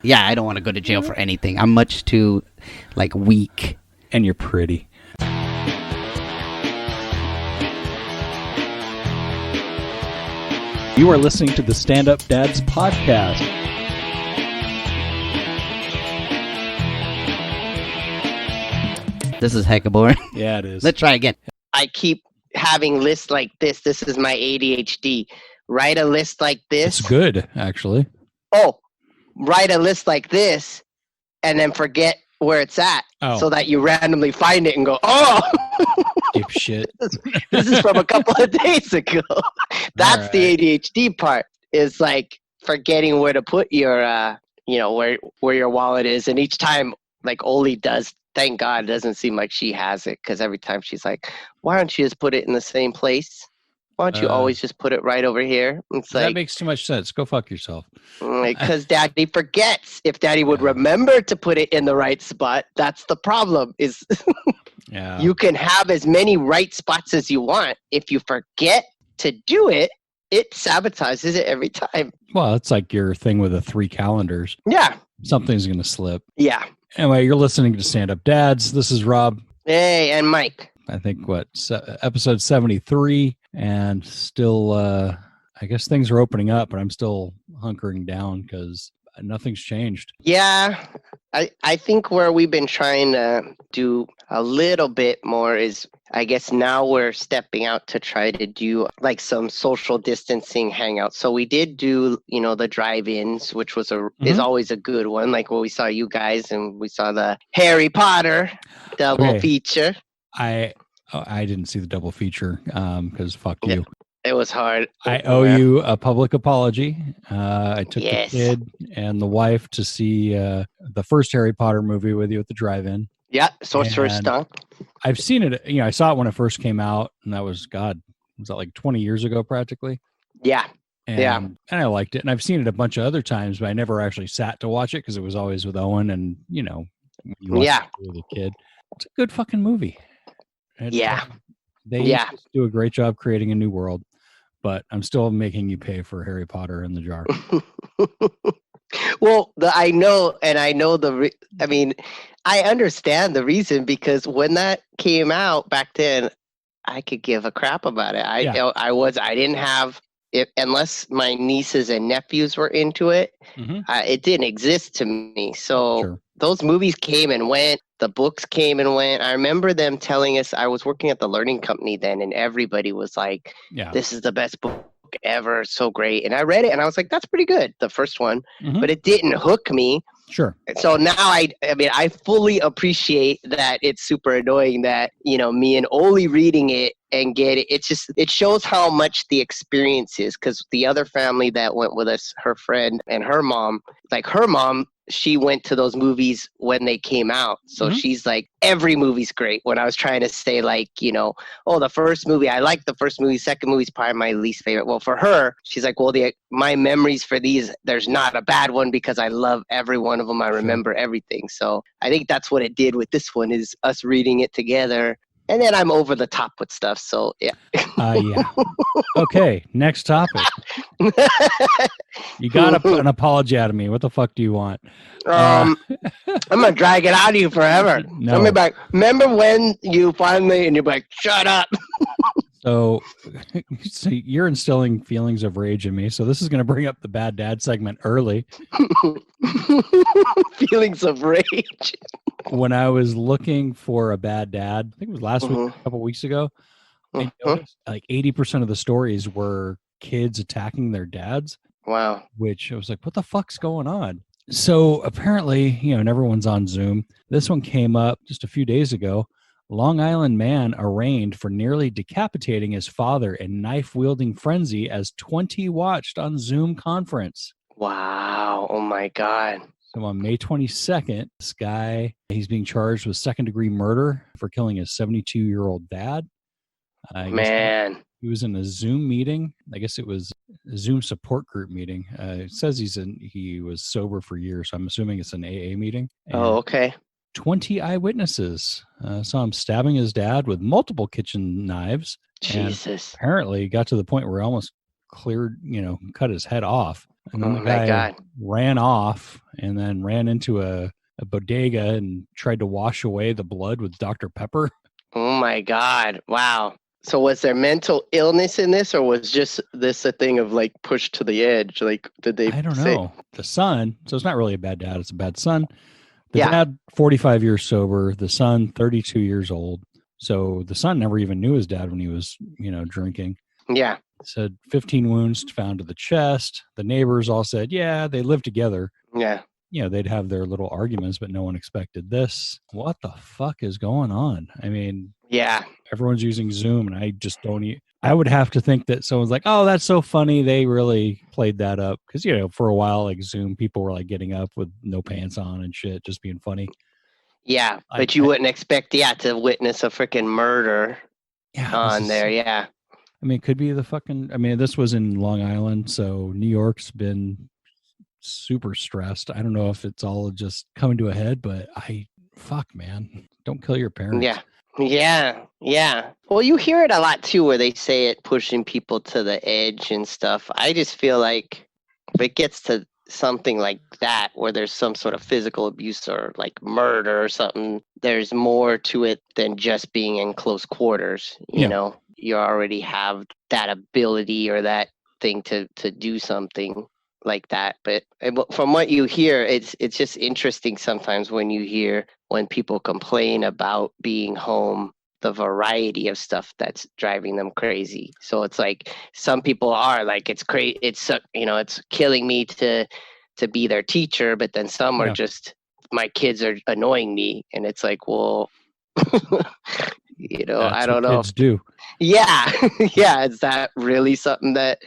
Yeah, I don't want to go to jail for anything. I'm much too, weak. And you're pretty. You are listening to the Stand Up Dads podcast. This is hecka boring. Yeah, it is. Let's try again. I keep having lists like this. This is my ADHD. Write a list like this. It's good, actually. Oh, write a list like this and then forget where it's at so that you randomly find it and go, oh, shit. This is from a couple of days ago. That's right. The ADHD part, is like forgetting where to put your, where your wallet is. And each time, like Oli does, thank God it doesn't seem like she has it, because every time she's like, why don't you just put it in the same place? Why don't you always just put it right over here? It's that makes too much sense. Go fuck yourself. Because Daddy forgets. If Daddy would remember to put it in the right spot, that's the problem. Is you can have as many right spots as you want. If you forget to do it, it sabotages it every time. Well, it's like your thing with the 3 calendars. Yeah. Something's going to slip. Yeah. Anyway, you're listening to Stand Up Dads. This is Rob. Hey, and Mike. I think, episode 73. And still, I guess things are opening up, but I'm still hunkering down because nothing's changed. Yeah. I think where we've been trying to do a little bit more is, I guess now we're stepping out to try to do like some social distancing hangouts. So we did do, the drive-ins, which was is always a good one. Like when we saw you guys and we saw the Harry Potter double feature. I didn't see the double feature because fuck you. It was hard. I owe you a public apology. I took the kid and the wife to see the first Harry Potter movie with you at the drive-in. Yeah, Sorcerer's Stone. I've seen it. I saw it when it first came out, and that was, was that like 20 years ago practically? Yeah. And I liked it. And I've seen it a bunch of other times, but I never actually sat to watch it because it was always with Owen and, you watch it with a kid. It's a good fucking movie. They just do a great job creating a new world, but I'm still making you pay for Harry Potter in the jar. Well, I understand the reason, because when that came out back then, I could give a crap about it. I didn't have it unless my nieces and nephews were into it. It didn't exist to me. So those movies came and went. The books came and went. I remember them telling us, I was working at the learning company then, and everybody was like, this is the best book ever. So great. And I read it and I was like, that's pretty good. The first one, but it didn't hook me. Sure. So now I fully appreciate that it's super annoying that, me and Oli reading it and get it. It shows how much the experience is, because the other family that went with us, her friend and her mom, she went to those movies when they came out. So she's like, every movie's great. When I was trying to say the first movie, I like the first movie, second movie's probably my least favorite. Well, for her, she's like, well, my memories for these, there's not a bad one because I love every one of them. I remember everything. So I think that's what it did with this one, is us reading it together. And then I'm over the top with stuff. So, yeah. Okay, next topic. You got an apology out of me. What the fuck do you want? I'm going to drag it out of you forever. No. Tell me back. Remember when you finally, and you're like, shut up. So you're instilling feelings of rage in me. So this is going to bring up the bad dad segment early. Feelings of rage. When I was looking for a bad dad, I think it was last week, a couple weeks ago, I noticed like 80% of the stories were kids attacking their dads. Wow. Which I was like, what the fuck's going on? So apparently, and everyone's on Zoom. This one came up just a few days ago. Long Island man arraigned for nearly decapitating his father in knife-wielding frenzy as 20 watched on Zoom conference. Wow. Oh, my God. So on May 22nd, this guy, he's being charged with second-degree murder for killing his 72-year-old dad. Man. He was in a Zoom meeting. I guess it was a Zoom support group meeting. It says he was sober for years, so I'm assuming it's an AA meeting. And okay. 20 eyewitnesses saw him stabbing his dad with multiple kitchen knives. Jesus. And apparently got to the point where he almost cut his head off. And then the guy ran off and then ran into a bodega and tried to wash away the blood with Dr. Pepper. Oh my God. Wow. So was there mental illness in this, or was just this a thing of like pushed to the edge? Like, did they I don't say? know. The son, so it's not really a bad dad, it's a bad son. The dad, 45 years sober. The son, 32 years old. So the son never even knew his dad when he was, drinking. Yeah. Said 15 wounds found to the chest. The neighbors all said, yeah, they lived together. Yeah. They'd have their little arguments, but no one expected this. What the fuck is going on? I mean, yeah, everyone's using Zoom, and I just don't. I would have to think that someone's like, oh, that's so funny. They really played that up. Because, for a while, like Zoom, people were like getting up with no pants on and shit, just being funny. Yeah, but you wouldn't expect, to witness a freaking murder on there. Yeah. I mean, it could be this was in Long Island, so New York's been super stressed. I don't know if it's all just coming to a head, but man, don't kill your parents. Yeah. Well, you hear it a lot too, where they say it pushing people to the edge and stuff. I just feel like if it gets to something like that, where there's some sort of physical abuse or like murder or something, there's more to it than just being in close quarters. You know, you already have that ability or that thing to do something like that. But from what you hear, it's just interesting sometimes when people complain about being home, the variety of stuff that's driving them crazy. So it's like some people are like, it's crazy, it's it's killing me to be their teacher, but then some are just, my kids are annoying me, and it's like, well, that's I don't know. Kids do. Yeah. Is that really something that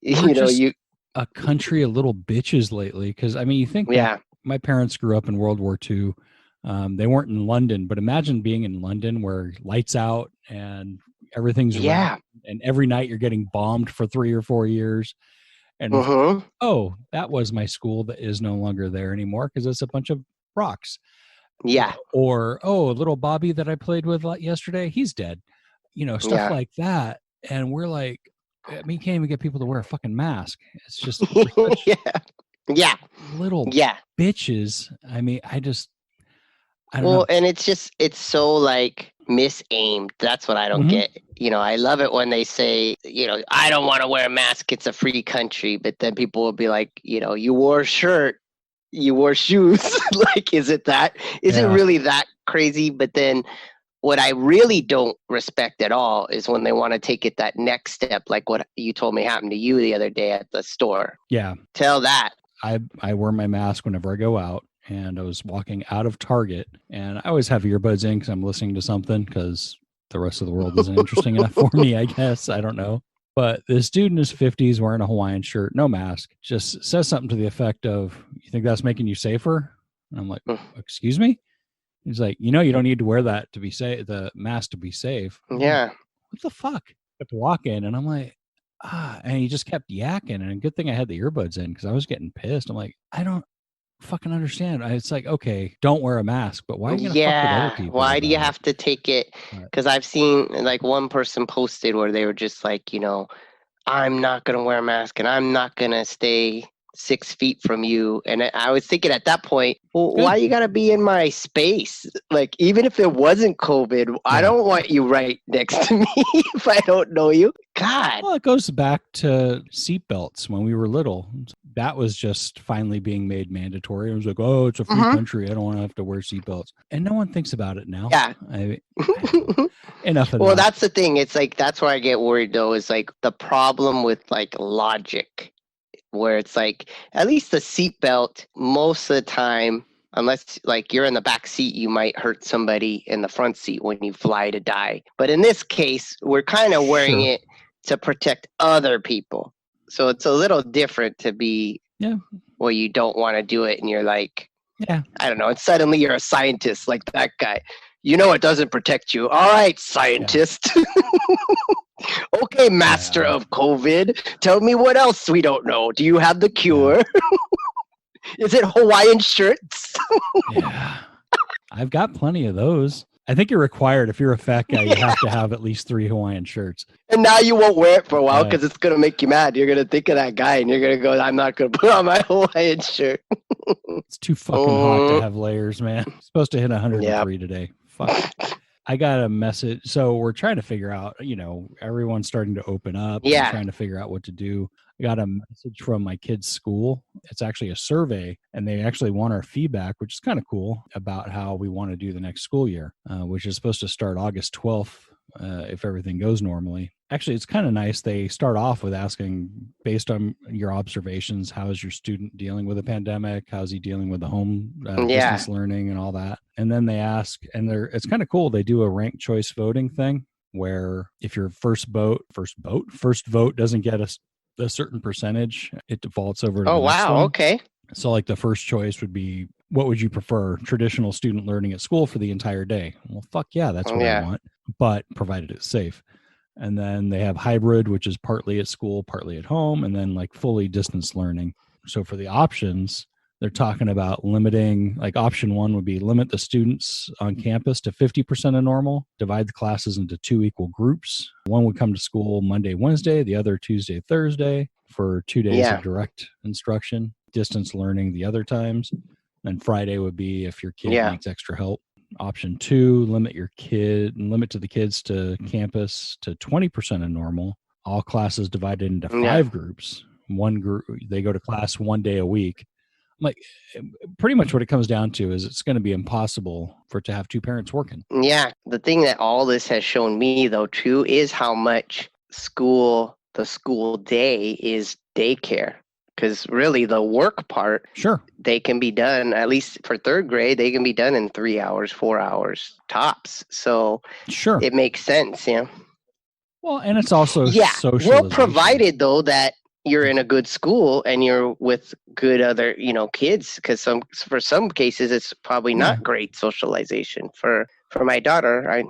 you a country of little bitches lately? Because I mean, you think that my parents grew up in World War II. They weren't in London, but imagine being in London where lights out and everything's red, and every night you're getting bombed for 3 or 4 years. And that was my school that is no longer there anymore because it's a bunch of rocks. Yeah. Or little Bobby that I played with yesterday, he's dead. Stuff like that. And we're like, I mean, you can't even get people to wear a fucking mask. It's just little bitches. I mean, I don't know. And it's so like misaimed. That's what I don't get. I love it when they say, I don't want to wear a mask, it's a free country. But then people will be like, you wore a shirt, you wore shoes. Like, is it really that crazy? But then what I really don't respect at all is when they want to take it that next step, like what you told me happened to you the other day at the store. Yeah. Tell that. I wear my mask whenever I go out, and I was walking out of Target, and I always have earbuds in because I'm listening to something, because the rest of the world isn't interesting enough for me, I guess. I don't know. But this dude in his 50s wearing a Hawaiian shirt, no mask, just says something to the effect of, you think that's making you safer? And I'm like, excuse me? He's like, you don't need to wear that to be safe, the mask to be safe. Yeah. Like, what the fuck? I kept walking, and I'm like, and he just kept yakking. And good thing I had the earbuds in because I was getting pissed. I'm like, I don't fucking understand. It's like, okay, don't wear a mask, but why are you gonna fuck with other people? Why do you have to take it? Because I've seen like one person posted where they were just like, I'm not gonna wear a mask and I'm not gonna stay 6 feet from you. And I was thinking at that point, well, why you gotta be in my space? Like, even if it wasn't COVID, I don't want you right next to me if I don't know you. God. Well, it goes back to seatbelts when we were little. That was just finally being made mandatory. It was like, oh, it's a free country, I don't want to have to wear seatbelts. And no one thinks about it now. Yeah. Enough of that. Well, that's the thing. It's like, that's where I get worried though, is like the problem with like logic, where it's like, at least the seatbelt, most of the time, unless like you're in the back seat, you might hurt somebody in the front seat when you fly to die. But in this case, we're kind of wearing it to protect other people. So it's a little different to be where you don't want to do it. And you're like, I don't know. And suddenly you're a scientist like that guy. It doesn't protect you. All right, scientist. Okay, master of COVID. Tell me what else we don't know. Do you have the cure? Is it Hawaiian shirts? I've got plenty of those. I think you're required. If you're a fat guy, you have to have at least 3 Hawaiian shirts. And now you won't wear it for a while because it's going to make you mad. You're going to think of that guy and you're going to go, I'm not going to put on my Hawaiian shirt. It's too fucking hot to have layers, man. I'm supposed to hit 103 today. Fuck. I got a message. So we're trying to figure out, everyone's starting to open up. Yeah. And trying to figure out what to do. I got a message from my kid's school. It's actually a survey, and they actually want our feedback, which is kind of cool, about how we want to do the next school year, which is supposed to start August 12th if everything goes normally. Actually, it's kind of nice. They start off with asking, based on your observations, how is your student dealing with the pandemic? How's he dealing with the home distance learning and all that? And then they ask, and it's kind of cool. They do a ranked choice voting thing where if your first vote doesn't get a certain percentage, it defaults over to the next one. Okay. So like the first choice would be, what would you prefer? Traditional student learning at school for the entire day? Well, fuck yeah, that's what I want, but provided it's safe. And then they have hybrid, which is partly at school, partly at home, and then like fully distance learning. So for the options, they're talking about limiting, like option 1 would be limit the students on campus to 50% of normal, divide the classes into 2 equal groups. One would come to school Monday, Wednesday, the other Tuesday, Thursday for 2 days of direct instruction, distance learning the other times. Then Friday would be if your kid needs extra help. Option 2, limit to the kids to campus to 20% of normal. All classes divided into 5 groups. One group, they go to class 1 day a week. Like pretty much what it comes down to is it's going to be impossible for it to have 2 parents working. Yeah. The thing that all this has shown me though too is how much the school day is daycare. Because really the work part, they can be done, at least for 3rd grade, they can be done in 3 hours, 4 hours tops. So it makes sense. Yeah. Well, and it's also socialization. Well, provided though that you're in a good school and you're with good other, kids, because for some cases it's probably not great socialization. For my daughter,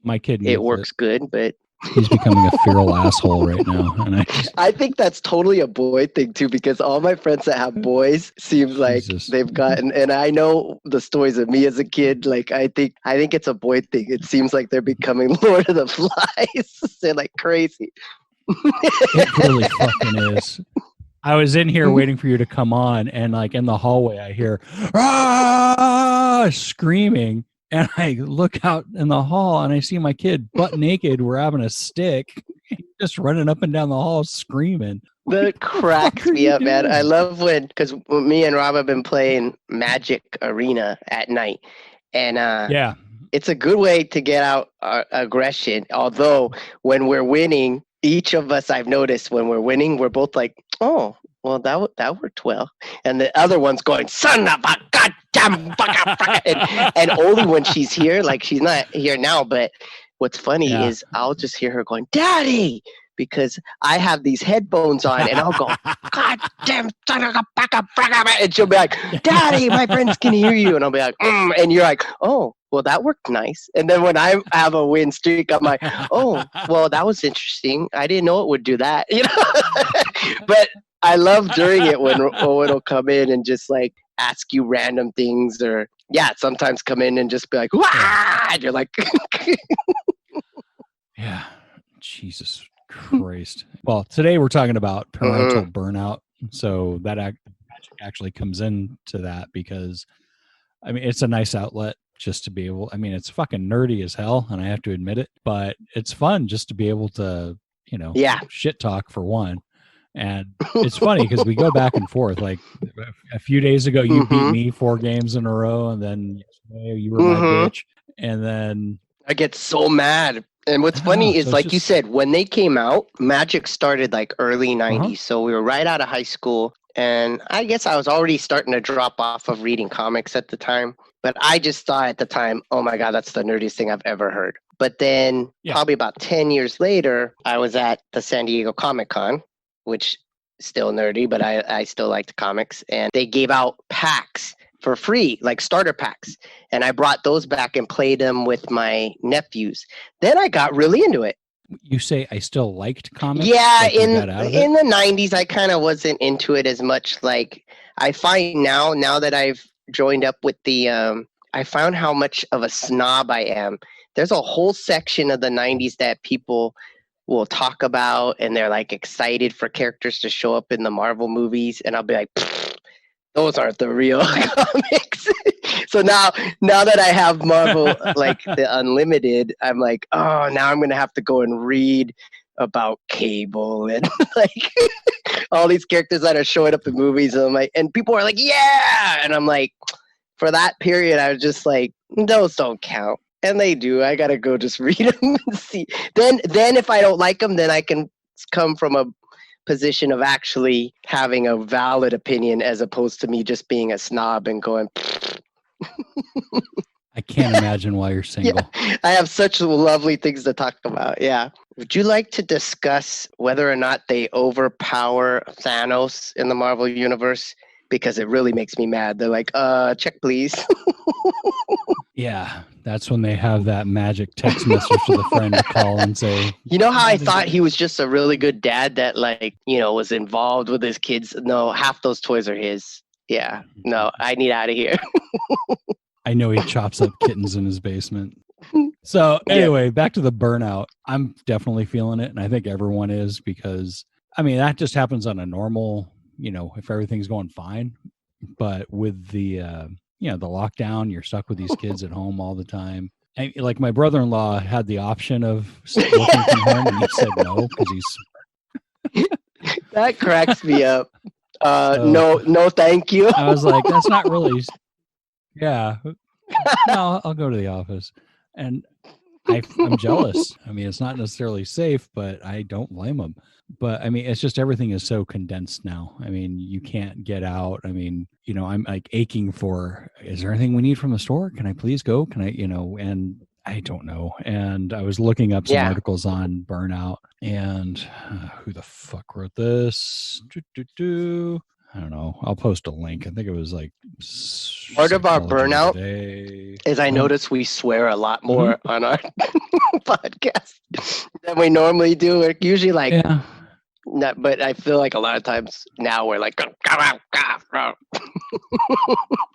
my kid, it works good, but he's becoming a feral asshole right now, and I think that's totally a boy thing too, because all my friends that have boys seems like they've gotten, and I know the stories of me as a kid. Like I think it's a boy thing. It seems like they're becoming Lord of the Flies. They're like crazy. It really fucking is. I was in here waiting for you to come on, and like in the hallway, I hear screaming, and I look out in the hall, and I see my kid butt naked, grabbing a stick, just running up and down the hall screaming. That cracks me up, man. I love because me and Rob have been playing Magic Arena at night, and it's a good way to get out aggression. Although when we're winning, each of us, I've noticed when we're winning, we're both like, oh, well, that worked well. And the other one's going, son of a goddamn and only when she's here, like she's not here now, but what's funny is I'll just hear her going, Daddy, because I have these headphones on and I'll go, God damn, son of a baka, and she'll be like, Daddy, my friends can hear you. And I'll be like, and you're like, oh, well, that worked nice. And then when I have a win streak, I'm like, oh, well, that was interesting. I didn't know it would do that. But I love during it when Owen will come in and just like ask you random things, or sometimes come in and just be like, wah! And you're like, yeah, Jesus Christ. Well, today we're talking about parental burnout. So that actually comes into that because, I mean, it's a nice outlet just to be able, I mean, it's fucking nerdy as hell, and I have to admit it, but it's fun just to be able to, shit talk for one. And it's funny because we go back and forth. Like a few days ago, you beat me 4 games in a row, and then yesterday you were my bitch. And then I get so mad. And what's funny is, like you said, when they came out, Magic started like early 90s. So we were right out of high school. And I guess I was already starting to drop off of reading comics at the time. But I just thought at the time, oh my God, that's the nerdiest thing I've ever heard. But then probably about 10 years later, I was at the San Diego Comic Con, which is still nerdy, but I still like the comics. And they gave out packs for free, like starter packs. And I brought those back and played them with my nephews. Then I got really into it. You say I still liked comics? Yeah, in the 90s, I kind of wasn't into it as much. Like I find now that I've joined up with the I found how much of a snob I am. There's a whole section of the 90s that people will talk about, and they're like excited for characters to show up in the Marvel movies, and I'll be like, those aren't the real comics. So now that I have Marvel, like the Unlimited, I'm like, oh, now I'm gonna have to go and read about Cable and like all these characters that are showing up in movies. And I'm like, and people are like, yeah, and I'm like, for that period, I was just like, those don't count. And they do. I gotta go just read them and see. Then if I don't like them, then I can come from a position of actually having a valid opinion, as opposed to me just being a snob and going. I can't imagine why you're single. Yeah, I have such lovely things to talk about. Yeah. Would you like to discuss whether or not they overpower Thanos in the Marvel Universe? Because it really makes me mad. They're like, check please. Yeah, that's when they have that magic text message to the friend to call and say, you know how I thought he was just a really good dad that, like, you know, was involved with his kids? No, half those toys are his. Yeah, no, I need out of here. I know he chops up kittens in his basement. So anyway, back to the burnout. I'm definitely feeling it, and I think everyone is, because, I mean, that just happens on a normal, you know, if everything's going fine. But with the you know, the lockdown, you're stuck with these kids at home all the time. And like my brother-in-law had the option of working from home, and he said no because he's. That cracks me up. No, thank you. I was like, that's not really. Yeah, no, I'll go to the office, and I'm jealous. I mean, it's not necessarily safe, but I don't blame him. But I mean, it's just everything is so condensed now. I mean, you can't get out. I mean, you know, I'm like aching for, is there anything we need from the store? Can I please go? Can I, you know, and I don't know. And I was looking up some articles on burnout, and who the fuck wrote this? I don't know. I'll post a link. I think it was like part of our burnout is I notice we swear a lot more on our podcast than we normally do. We're usually like, not, but I feel like a lot of times now we're like,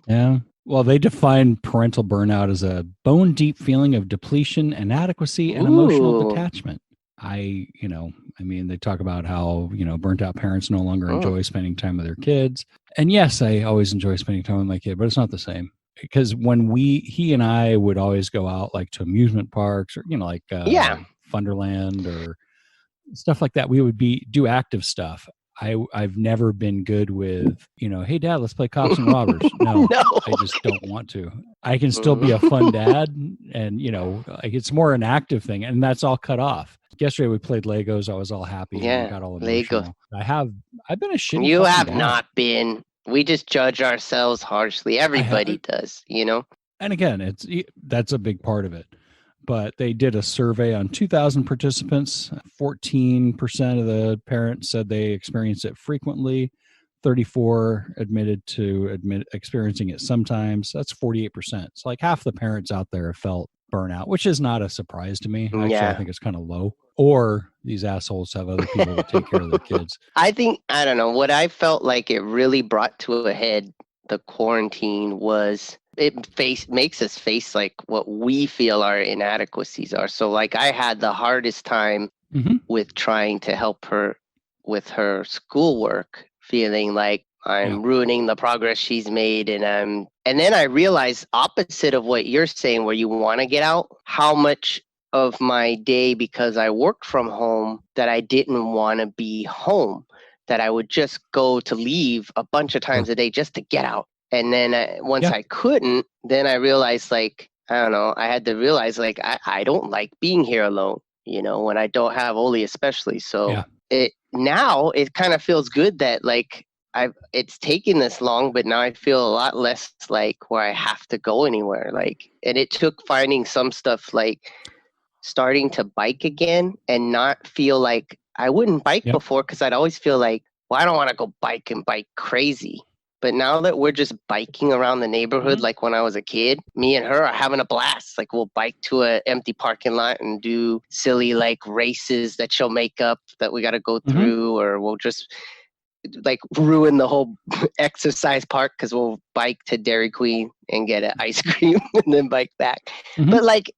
yeah. Well, they define parental burnout as a bone deep feeling of depletion, inadequacy, and emotional detachment. I mean, they talk about how, you know, burnt out parents no longer enjoy spending time with their kids. And yes, I always enjoy spending time with my kid, but it's not the same. Because when he and I would always go out like to amusement parks or, you know, like Funderland or stuff like that, we would do active stuff. I've never been good with, you know, hey, Dad, let's play cops and robbers. No, I just don't want to. I can still be a fun dad, and, you know, like, it's more an active thing, and that's all cut off. Yesterday we played Legos. I was all happy. Yeah, and got all emotional. Lego. I've been a shitty. You have dad. Not been. We just judge ourselves harshly. Everybody does, you know. And again, that's a big part of it. But they did a survey on 2,000 participants. 14% of the parents said they experience it frequently. 34 admitted to experiencing it sometimes. That's 48%. So like half the parents out there have felt burnout, which is not a surprise to me. Actually, I think it's kind of low. Or these assholes have other people that take care of their kids. I don't know. What I felt like it really brought to a head, the quarantine, was it makes us face like what we feel our inadequacies are. So like I had the hardest time with trying to help her with her schoolwork, feeling like I'm ruining the progress she's made. And then I realized, opposite of what you're saying, where you want to get out, how much of my day, because I worked from home, that I didn't want to be home, that I would just go to leave a bunch of times a day just to get out. And then once I couldn't, then I realized, like, I don't know, I had to realize, like, I don't like being here alone, you know, when I don't have Oli especially. So now it kind of feels good that, like, it's taken this long, but now I feel a lot less like where I have to go anywhere. Like, and it took finding some stuff, like starting to bike again and not feel like I wouldn't bike before, because I'd always feel like, well, I don't want to go bike crazy. But now that we're just biking around the neighborhood, like when I was a kid, me and her are having a blast. Like, we'll bike to an empty parking lot and do silly, like, races that she'll make up that we got to go through, or we'll just like ruin the whole exercise park because we'll bike to Dairy Queen and get an ice cream and then bike back. Mhm. But like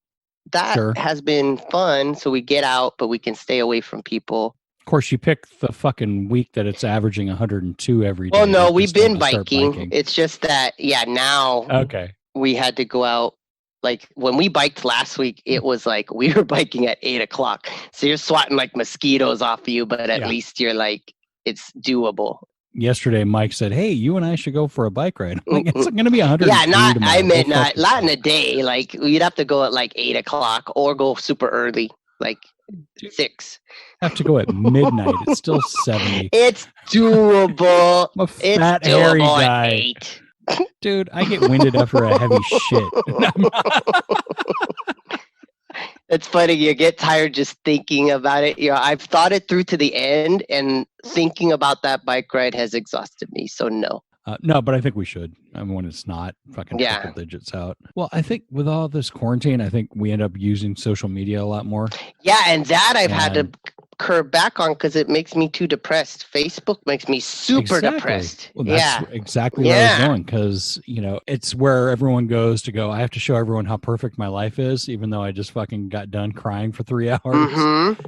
that Sure. has been fun. So we get out, but we can stay away from people. Of course, you pick the fucking week that it's averaging 102 every day. Well, no, to we've decide been to start biking. It's just that, now Okay. we had to go out. Like when we biked last week, it was like we were biking at 8:00. So you're swatting like mosquitoes off of you, but at least you're like, it's doable. Yesterday, Mike said, "Hey, you and I should go for a bike ride." I'm like, it's going to be 100. Yeah, I meant not in a day. Like you'd have to go at like 8:00 or go super early, like 6. Have to go at midnight. It's still 70. It's doable. I'm a fat, hairy guy. Dude, I get winded after a heavy shit. It's funny. You get tired just thinking about it. I've thought it through to the end, and thinking about that bike ride has exhausted me. So no. No, but I think we should. I mean, when it's not fucking triple digits out. Well, I think with all this quarantine, I think we end up using social media a lot more. Yeah, and that I've had to curb back on because it makes me too depressed. Facebook makes me super depressed. Well, that's exactly where I was going, because it's where everyone goes to go. I have to show everyone how perfect my life is, even though I just fucking got done crying for 3 hours. Mm-hmm.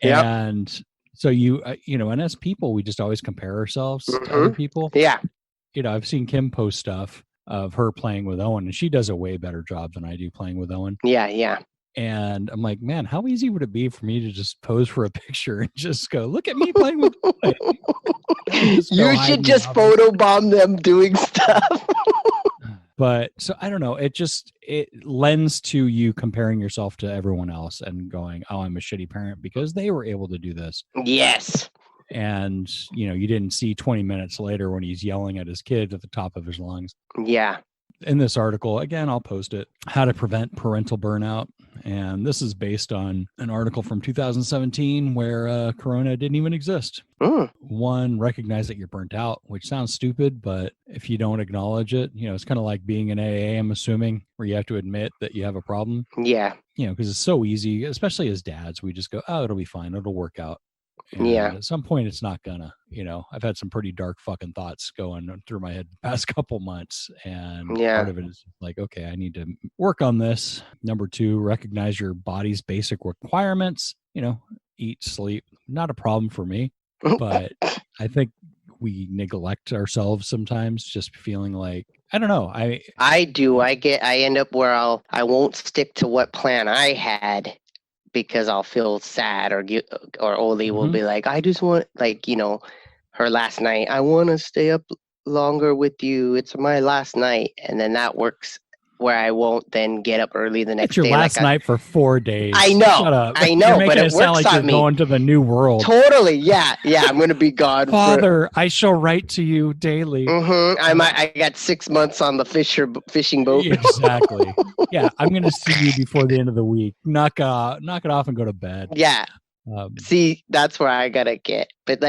And so and as people, we just always compare ourselves to other people. Yeah. I've seen Kim post stuff of her playing with Owen, and she does a way better job than I do playing with Owen. Yeah. And I'm like, man, how easy would it be for me to just pose for a picture and just go, look at me playing with Owen? You should just photobomb them doing stuff. But so I don't know. It lends to you comparing yourself to everyone else and going, oh, I'm a shitty parent because they were able to do this. Yes. And, you didn't see 20 minutes later when he's yelling at his kid at the top of his lungs. Yeah. In this article, again, I'll post it, How to Prevent Parental Burnout. And this is based on an article from 2017 where Corona didn't even exist. One, recognize that you're burnt out, which sounds stupid, but if you don't acknowledge it, it's kind of like being in AA, I'm assuming, where you have to admit that you have a problem. Yeah. Because it's so easy, especially as dads, we just go, oh, it'll be fine. It'll work out. And at some point it's not gonna, I've had some pretty dark fucking thoughts going through my head the past couple months. And part of it is like, okay, I need to work on this. Number 2, recognize your body's basic requirements, eat, sleep, not a problem for me, but I think we neglect ourselves sometimes, just feeling like, I don't know. I do. I end up where I won't stick to what plan I had, because I'll feel sad, or Oli will be like, I just want, like, her last night, I want to stay up longer with you. It's my last night. And then that works where I won't then get up early the next day. It's your last night for 4 days. I know. You're making but it sound works like on you're me. going to the new world. Totally. Yeah. I'm going to be gone. Father, I shall write to you daily. I got 6 months on the fishing boat. Exactly. Yeah. I'm going to see you before the end of the week. Knock it off and go to bed. Yeah. See, that's where I got to get. But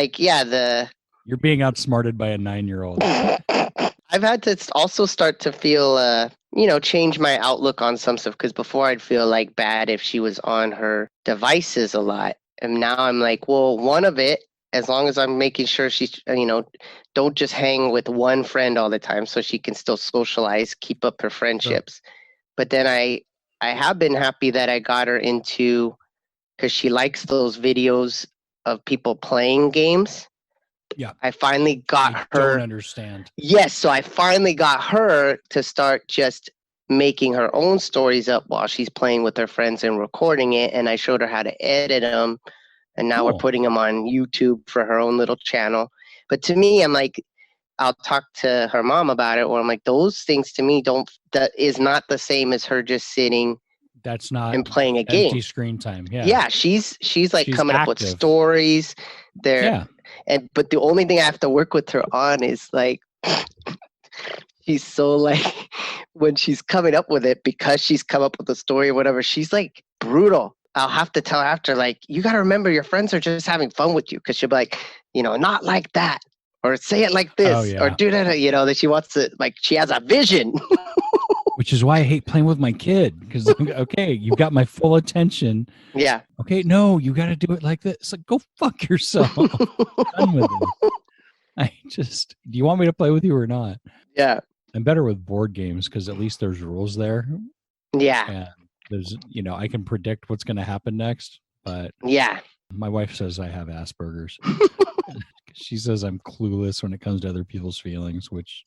you're being outsmarted by a 9-year-old. I've had to also start to feel, change my outlook on some stuff, because before I'd feel like bad if she was on her devices a lot. And now I'm like, well, one of it, as long as I'm making sure she's, don't just hang with one friend all the time, so she can still socialize, keep up her friendships. Sure. But then I have been happy that I got her into, because she likes those videos of people playing games. Yeah. I finally got her. Don't understand. Yes. So I finally got her to start just making her own stories up while she's playing with her friends and recording it. And I showed her how to edit them. And now we're putting them on YouTube for her own little channel. But to me, I'm like, I'll talk to her mom about it, or I'm like, those things to me that is not the same as her just sitting. That's not and playing a game. Empty screen time. Yeah. Yeah. She's like coming up with stories there. Yeah. But the only thing I have to work with her on is like, she's so like, when she's coming up with it, because she's come up with a story or whatever, she's like brutal. I'll have to tell her after, like, you got to remember your friends are just having fun with you. Cause she'll be like, not like that, or say it like this, or do that, that she wants to, like, she has a vision. Which is why I hate playing with my kid, because okay, you've got my full attention. Yeah. Okay, no, you got to do it like this. It's like, go fuck yourself. I'm done with it. Do you want me to play with you or not? Yeah. I'm better with board games because at least there's rules there. Yeah. And there's, I can predict what's going to happen next. But yeah, my wife says I have Asperger's. She says I'm clueless when it comes to other people's feelings, which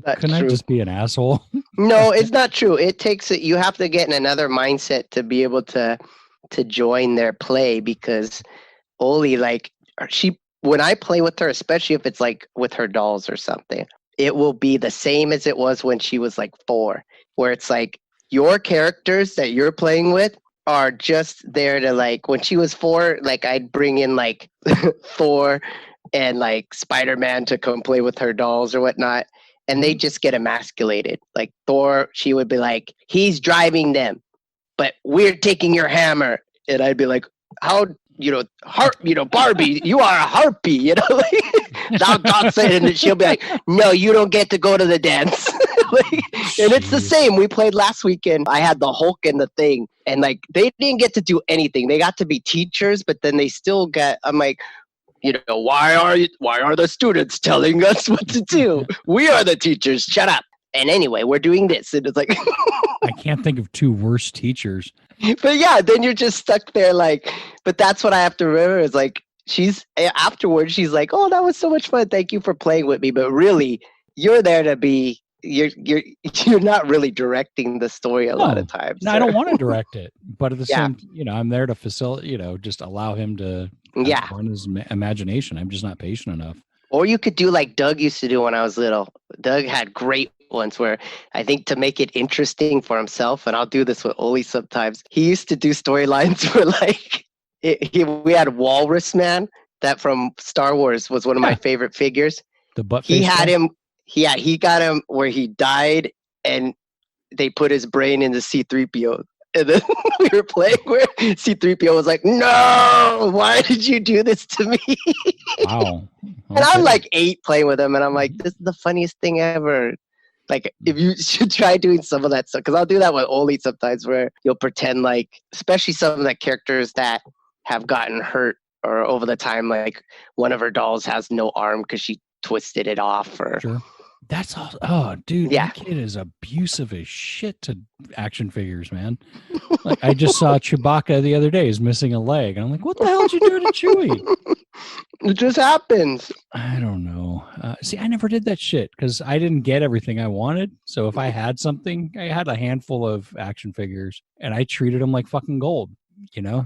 couldn't I just be an asshole? No, it's not true. It takes it. You have to get in another mindset to be able to join their play, because Oli, like, when I play with her, especially if it's like with her dolls or something, it will be the same as it was when she was like 4, where it's like your characters that you're playing with are just there to, like, when she was 4, like, I'd bring in like Thor and like Spider-Man to come play with her dolls or whatnot, and they just get emasculated. Like Thor, she would be like, he's driving them, but we're taking your hammer. And I'd be like, how, Barbie, you are a harpy, Thou God said, and she'll be like, no, you don't get to go to the dance. And it's the same. We played last weekend. I had the Hulk and the Thing, and like they didn't get to do anything. They got to be teachers, but then they still got. I'm like, why are the students telling us what to do? We are the teachers. Shut up. And anyway, we're doing this, and it's like I can't think of 2 worse teachers. But yeah, then you're just stuck there, like. But that's what I have to remember is like afterwards she's like, oh, that was so much fun. Thank you for playing with me. But really, you're there to be. You're not really directing the story a lot of times. No, I don't want to direct it, but at the same, I'm there to facilitate. Just allow him to run his imagination. I'm just not patient enough. Or you could do like Doug used to do when I was little. Doug had great ones where I think to make it interesting for himself, and I'll do this with Oli sometimes. He used to do storylines where like we had Walrus Man, that from Star Wars was one of my favorite figures. The butt. He had him. Yeah, he got him where he died, and they put his brain into C-3PO. And then we were playing where C-3PO was like, no, why did you do this to me? Wow. Okay. And I'm like 8 playing with him, and I'm like, this is the funniest thing ever. Like, if you should try doing some of that stuff, because I'll do that with Oli sometimes, where you'll pretend like, especially some of the characters that have gotten hurt or over the time, like one of her dolls has no arm because she twisted it off. Or sure. That's all. Oh, dude, that kid is abusive as shit to action figures, man. Like, I just saw Chewbacca the other day is missing a leg, and I'm like, what the hell did you do to Chewie? It just happens. I don't know. See, I never did that shit because I didn't get everything I wanted. So if I had something, I had a handful of action figures, and I treated them like fucking gold.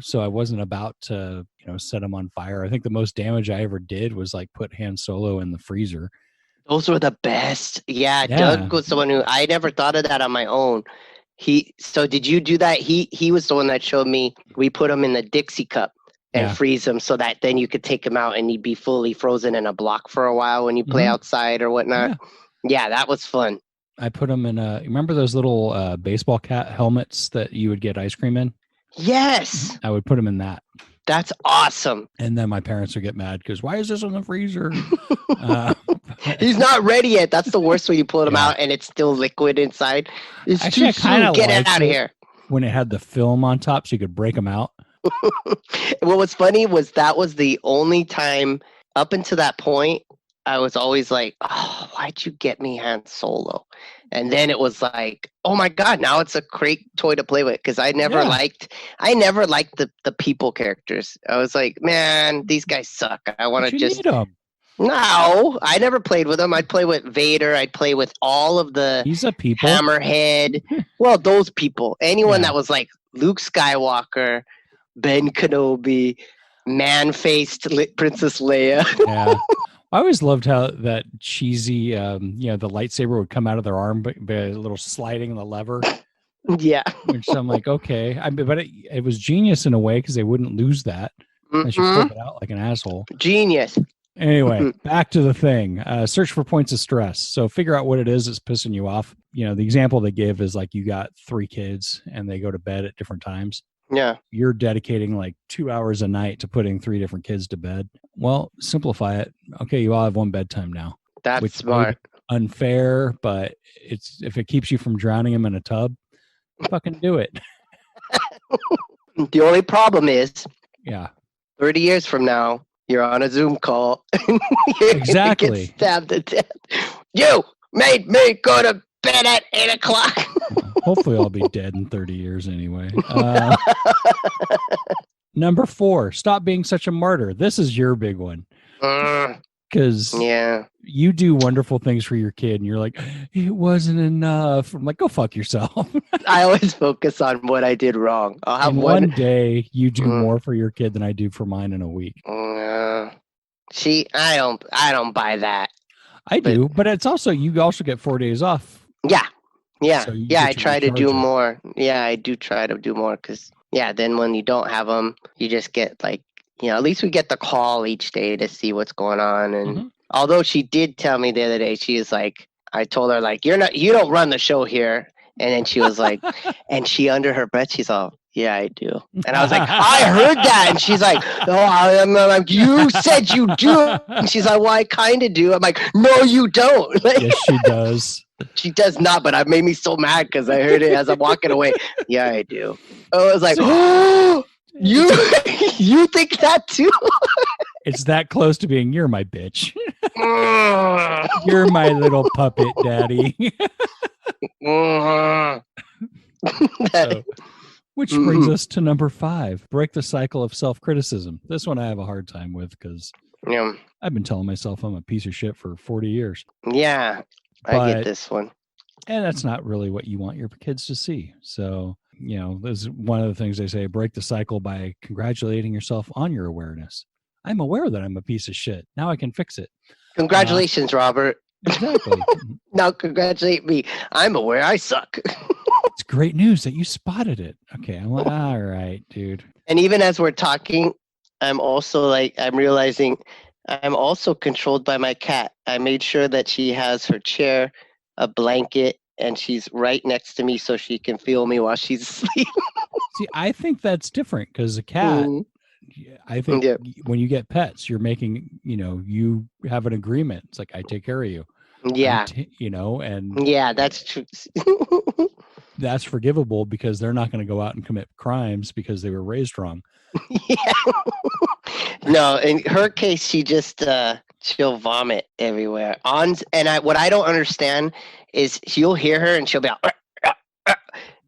So I wasn't about to, set them on fire. I think the most damage I ever did was like put Han Solo in the freezer. Those were the best. Yeah, Doug was the one who, I never thought of that on my own. So did you do that? He was the one that showed me. We put him in the Dixie cup and freeze him so that then you could take him out and he'd be fully frozen in a block for a while when you play outside or whatnot. Yeah, that was fun. I put him in remember those little baseball cap helmets that you would get ice cream in? Yes. I would put him in that. That's awesome. And then my parents would get mad because why is this in the freezer? He's not ready yet. That's the worst when you pull him out and it's still liquid inside. It's actually, too soon. Get it out of here. When it had the film on top so you could break them out. What was funny was that was the only time up until that point I was always like, oh, why'd you get me Han Solo? And then it was like, oh my God, now it's a great toy to play with. Because I never liked the people characters. I was like, man, these guys suck. I want to just. No, I never played with them. I'd play with Vader. I'd play with all of the Hammerhead. Well, those people. Anyone that was like Luke Skywalker, Ben Kenobi, man-faced Princess Leia. Yeah. I always loved how that cheesy, the lightsaber would come out of their arm, but a little sliding the lever. Yeah. Which I'm like, okay. But it was genius in a way because they wouldn't lose that. I should flip it out like an asshole. Genius. Anyway, back to the thing. Search for points of stress. So figure out what it is that's pissing you off. The example they give is like you got 3 kids and they go to bed at different times. Yeah. You're dedicating like 2 hours a night to putting 3 different kids to bed. Well, simplify it. Okay, you all have one bedtime now. That's smart. Unfair, but if it keeps you from drowning them in a tub, fucking do it. The only problem is, 30 years from now, you're on a Zoom call. Exactly. Get stabbed to death. You made me go to bed at 8 o'clock. Hopefully I'll be dead in 30 years anyway. Number 4, stop being such a martyr. This is your big one. Because you do wonderful things for your kid and you're like, it wasn't enough. I'm like, go fuck yourself. I always focus on what I did wrong. I'll have one day you do more for your kid than I do for mine in a week. See, I don't buy that. I do, but it's also, you also get 4 days off. Yeah. So I try to do more. Yeah, I do try to do more because, then when you don't have them, you just get like, at least we get the call each day to see what's going on. And although she did tell me the other day, she was like, I told her like, you don't run the show here. And then she was like, and she under her breath, she's all, yeah, I do. And I was like, I heard that. And she's like, I'm like, you said you do. And she's like, well, I kind of do. I'm like, no, you don't. Like, yes, she does. She does not, but it made me so mad because I heard it as I'm walking away. Yeah, I do. I was like, oh, you think that too? It's that close to being, you're my bitch. You're my little puppet daddy. So, which brings us to number 5, break the cycle of self-criticism. This one I have a hard time with because I've been telling myself I'm a piece of shit for 40 years. Yeah, I get this one. And that's not really what you want your kids to see. So, this is one of the things they say, break the cycle by congratulating yourself on your awareness. I'm aware that I'm a piece of shit. Now I can fix it. Congratulations, Robert. Exactly. Now congratulate me. I'm aware I suck. It's great news that you spotted it. Okay, I'm like, all right, dude. And even as we're talking, I'm realizing I'm also controlled by my cat. I made sure that she has her chair, a blanket, and she's right next to me so she can feel me while she's asleep. See, I think that's different because a cat, I think when you get pets, you're making, you have an agreement. It's like, I take care of you. Yeah. And yeah, that's true. That's forgivable because they're not going to go out and commit crimes because they were raised wrong. Yeah. No, in her case, she just, she'll vomit everywhere. What I don't understand is you'll hear her and she'll be like,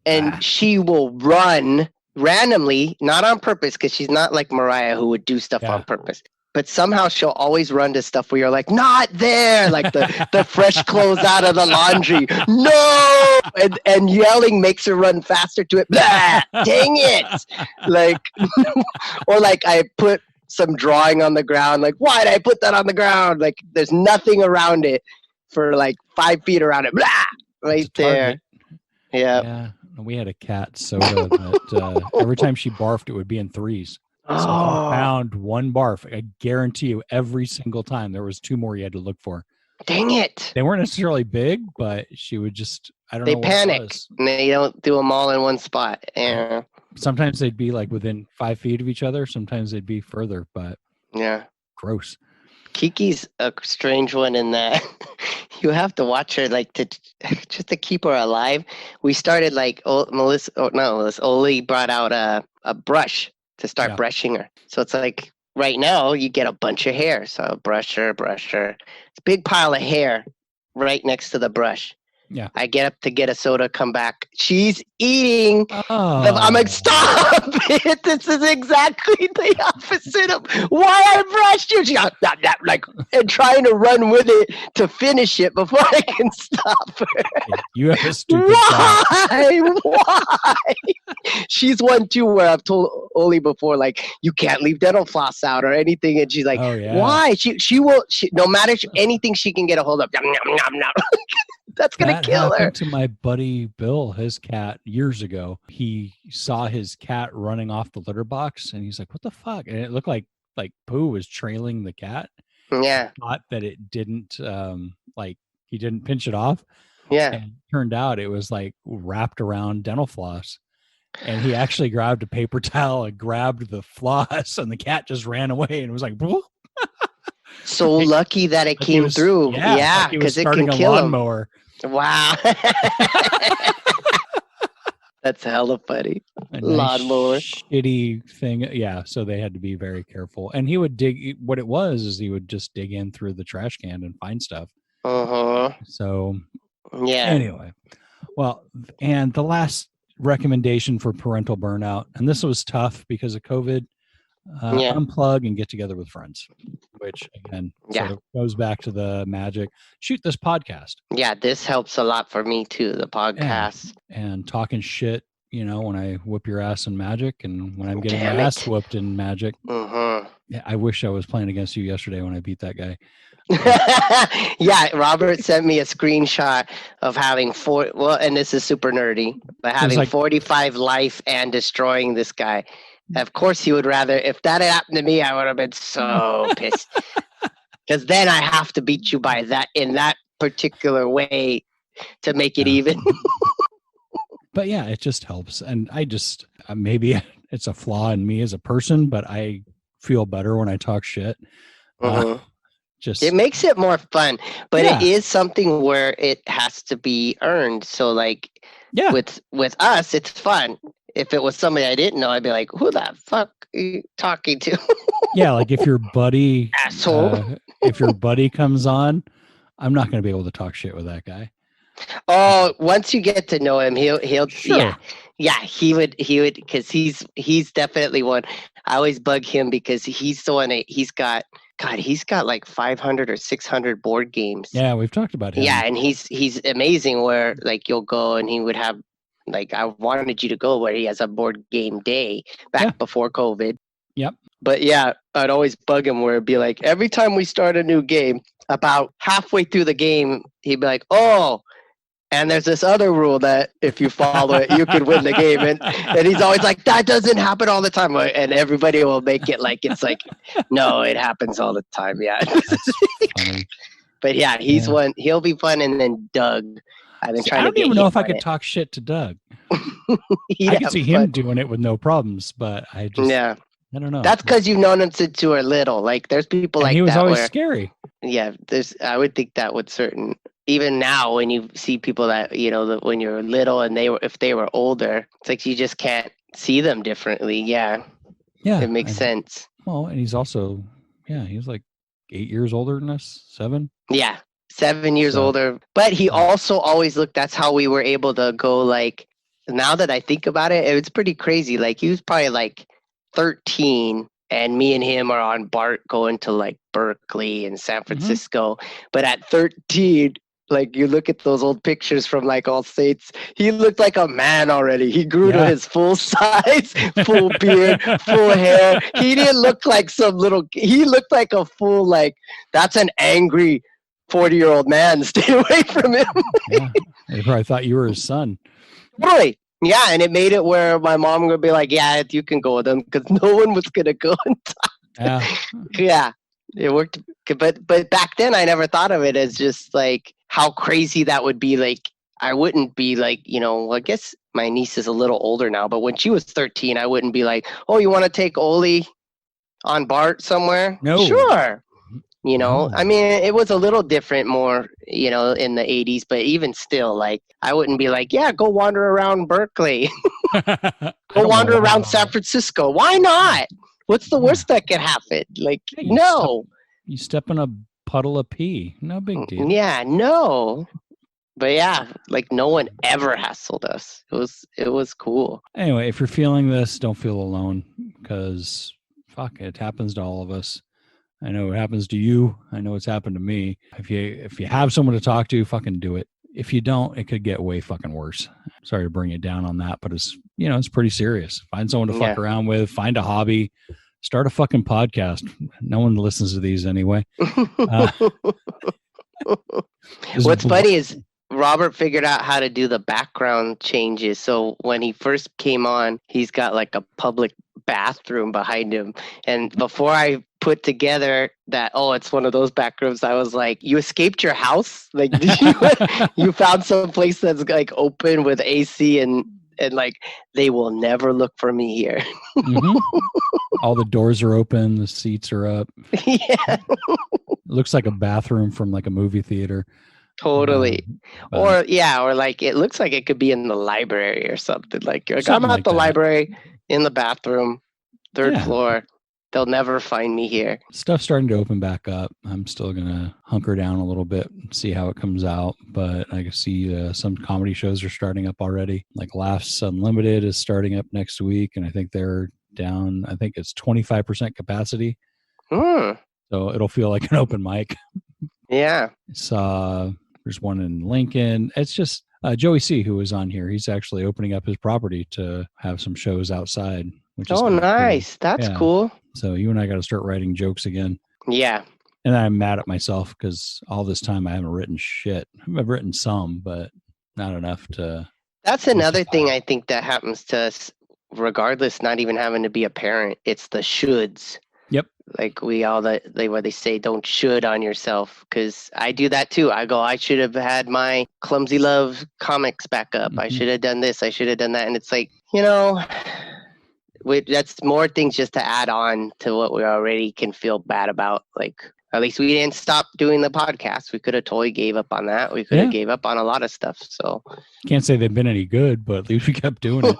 and she will run randomly, not on purpose, because she's not like Mariah who would do stuff on purpose. But somehow she'll always run to stuff where you're like, not there, like the fresh clothes out of the laundry. No! And yelling makes her run faster to it. Blah! Dang it! Like, or like I put some drawing on the ground. Like, why did I put that on the ground? Like, there's nothing around it for like 5 feet around it. Blah! Right there. Yeah. We had a cat, Soda, that every time she barfed, it would be in threes. So if you found one barf, I guarantee you every single time there was 2 more you had to look for. Dang it. They weren't necessarily big, but she would just, they panic and they don't do them all in one spot. Yeah. Sometimes they'd be like within 5 feet of each other. Sometimes they'd be further, but gross. Kiki's a strange one in that you have to watch her like just to keep her alive. We started like Oli brought out a brush to start brushing her. So it's like right now you get a bunch of hair. So brush her. It's a big pile of hair right next to the brush. Yeah. I get up to get a soda, come back. She's eating. I'm like, stop it. This is exactly the opposite of why I brushed you. She got like, and trying to run with it to finish it before I can stop her. You have a stupid Why? She's one too where I've told Oli before, like, you can't leave dental floss out or anything. And she's like, why? She will, no matter anything she can get a hold of. Nom, nom, nom, nom. That's going to kill her. To my buddy Bill, his cat, years ago. He saw his cat running off the litter box and he's like, what the fuck? And it looked like poo was trailing the cat. Yeah. Thought that it didn't, he didn't pinch it off. Yeah. And it turned out it was like wrapped around dental floss. And he actually grabbed a paper towel and grabbed the floss and the cat just ran away and was like, Whoa. So lucky that it came through. Yeah, because it can kill him. Wow. That's hella funny. Lawnmower. Shitty thing. Yeah, so they had to be very careful. And he would dig, what it was is he would just dig in through the trash can and find stuff. So Yeah. anyway, well, and the last recommendation for parental burnout, and this was tough because of COVID, unplug and get together with friends, which again sort of goes back to the magic. Shoot, this podcast. Yeah, this helps a lot for me too, the podcast. And talking shit, when I whip your ass in Magic and when I'm getting my ass whooped in Magic. Yeah, I wish I was playing against you yesterday when I beat that guy. Yeah, Robert sent me a screenshot of having and this is super nerdy, but having 45 life and destroying this guy. Of course, he would rather, if that had happened to me, I would have been so pissed. Because then I have to beat you by that in that particular way to make it even. But yeah, it just helps. And I just, maybe it's a flaw in me as a person, but I feel better when I talk shit. It makes it more fun, but it is something where it has to be earned. So with us, it's fun. If it was somebody I didn't know, I'd be like, who the fuck are you talking to? Yeah, like if your buddy asshole, if your buddy comes on, I'm not going to be able to talk shit with that guy. Oh, once you get to know him, he'll sure. he would because he's definitely one. I always bug him because he's the one. He's got like 500 or 600 board games. Yeah, we've talked about him. Yeah, and he's amazing. Where like you'll go and he would have like I wanted you to go where he has a board game day back before COVID. Yep. But yeah, I'd always bug him where it'd be like every time we start a new game, about halfway through the game, he'd be like, "Oh, and there's this other rule that if you follow it, you could win the game." And he's always like, that doesn't happen all the time. And everybody will make it like it's like, no, it happens all the time. Yeah. But yeah, he's one. He'll be fun. And then Doug. I've been trying to get I don't even know if I could talk shit to Doug. I could see him doing it with no problems, but I don't know. That's because you've known him since you were little. Like there's people like that. He was always scary. Yeah. I would think that would even now when you see people that when you're little and if they were older, it's like you just can't see them differently. Yeah it makes sense. Well, and he's also he's like 8 years older than us. 7 7 years older, but he also always looked. That's how we were able to go. Like now that I think about it, it's pretty crazy. Like he was probably like 13 and me and him are on BART going to like Berkeley and San Francisco. But at 13, like you look at those old pictures from like all states, he looked like a man already. He grew to his full size, full beard, full hair. He didn't look like he looked like a full, like that's an angry 40-year-old man. Stay away from him. They probably thought you were his son. Really? Yeah, and it made it where my mom would be like, yeah, you can go with him because no one was going to go and talk. Yeah, it worked. But back then, I never thought of it as just like how crazy that would be. Like, I wouldn't be like, I guess my niece is a little older now, but when she was 13, I wouldn't be like, oh, you want to take Oli on BART somewhere? No. Sure. I mean, it was a little different more, in the 80s, but even still, like, I wouldn't be like, yeah, go wander around Berkeley. Go wander around San Francisco. Why not? What's the worst that could happen? Like, no. You step in a puddle of pee. No big deal. Yeah, no. But yeah, like no one ever hassled us. It was cool. Anyway, if you're feeling this, don't feel alone because it happens to all of us. I know it happens to you. I know it's happened to me. If you have someone to talk to, fucking do it. If you don't, it could get way fucking worse. Sorry to bring it down on that, but it's it's pretty serious. Find someone to fuck around with. Find a hobby. Start a fucking podcast. No one listens to these anyway. What's funny is Robert figured out how to do the background changes. So when he first came on, he's got like a public bathroom behind him. And before I put together that, it's one of those back rooms, I was like, you escaped your house? Like, you found some place that's like open with AC and like, they will never look for me here. All the doors are open. The seats are up. Yeah. Looks like a bathroom from like a movie theater. Totally. Or like it looks like it could be in the library or something. Like I'm at the library in the bathroom, third floor. They'll never find me here. Stuff's starting to open back up. I'm still going to hunker down a little bit, see how it comes out. But I can see some comedy shows are starting up already. Like Laughs Unlimited is starting up next week. And I think they're down, I think it's 25% capacity. So it'll feel like an open mic. Yeah. There's one in Lincoln. It's just Joey C, who was on here. He's actually opening up his property to have some shows outside. Which is nice. Cool. That's cool. So you and I got to start writing jokes again. Yeah. And I'm mad at myself because all this time I haven't written shit. I've written some, but not enough to. That's another thing I think that happens to us, regardless, not even having to be a parent. It's the shoulds. Yep. Like where they say don't should on yourself, because I do that too. I go, I should have had my Clumsy Love comics back up. I should have done this. I should have done that. And it's like, that's more things just to add on to what we already can feel bad about. Like, at least we didn't stop doing the podcast. We could have totally gave up on that. We could have gave up on a lot of stuff. So can't say they've been any good, but at least we kept doing it.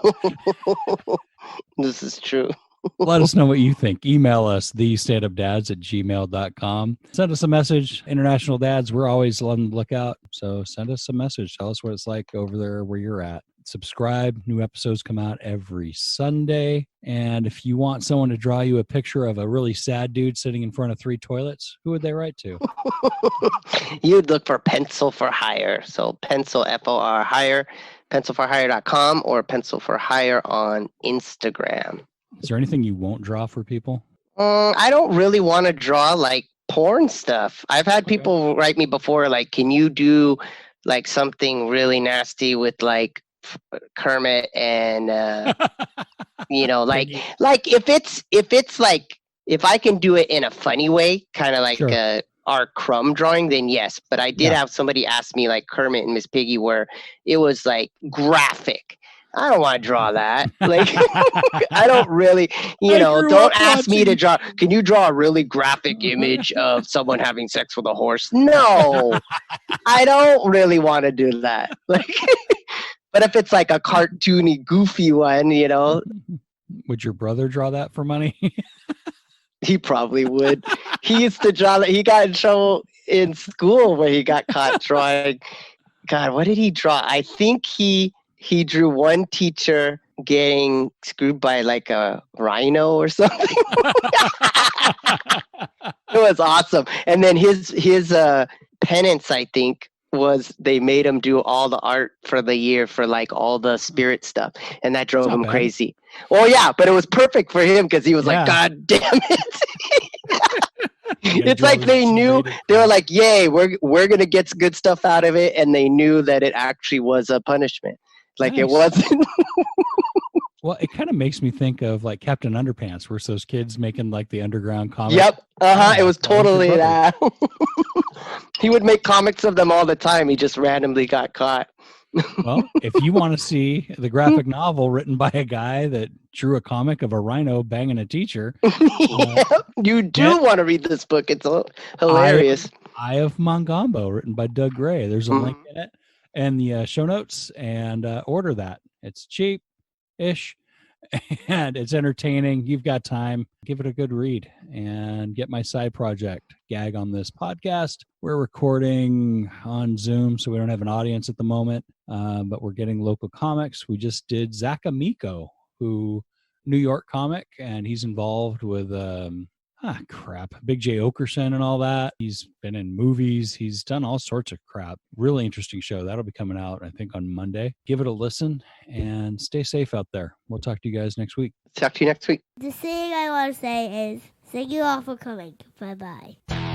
This is true. Let us know what you think. Email us, thestandupdads@gmail.com. Send us a message. International dads, we're always on the lookout. So send us a message. Tell us what it's like over there where you're at. Subscribe. New episodes come out every Sunday. And if you want someone to draw you a picture of a really sad dude sitting in front of 3 toilets, who would they write to? You'd look for Pencil for Hire. So Pencil, F-O-R, Hire, pencilforhire.com or Pencil for Hire on Instagram. Is there anything you won't draw for people? I don't really want to draw like porn stuff. I've had people write me before, like, can you do like something really nasty with like Kermit and like if I can do it in a funny way, kind of like our Crumb drawing, then yes. But I did have somebody ask me like Kermit and Miss Piggy where it was like graphic. I don't want to draw that. Like, I don't really, don't ask me to draw. Can you draw a really graphic image of someone having sex with a horse? No, I don't really want to do that. Like, but if it's like a cartoony, goofy one, Would your brother draw that for money? He probably would. He used to draw that. He got in trouble in school where he got caught drawing. God, what did he draw? I think he drew one teacher getting screwed by like a rhino or something. It was awesome. And then his penance, I think, was they made him do all the art for the year for like all the spirit stuff. And that drove him crazy. Well, yeah, but it was perfect for him because he was like, God damn it. It's like they knew, they were like, yay, we're going to get good stuff out of it. And they knew that it actually was a punishment. Like it wasn't. Well, it kind of makes me think of like Captain Underpants, where it's those kids making like the underground comics. Yep. It was totally that. He would make comics of them all the time. He just randomly got caught. Well, if you want to see the graphic novel written by a guy that drew a comic of a rhino banging a teacher. You do want to read this book. It's hilarious. Eye of Mongambo, written by Doug Gray. There's a link in it and the show notes, and order that. It's cheap-ish, and it's entertaining. You've got time. Give it a good read and get my side project, Gag on This podcast. We're recording on Zoom, so we don't have an audience at the moment, but we're getting local comics. We just did Zach Amico, who New York comic, and he's involved with Big J. Okerson and all that. He's been in movies. He's done all sorts of crap. Really interesting show. That'll be coming out, I think, on Monday. Give it a listen and stay safe out there. We'll talk to you guys next week. Talk to you next week. The thing I want to say is thank you all for coming. Bye-bye.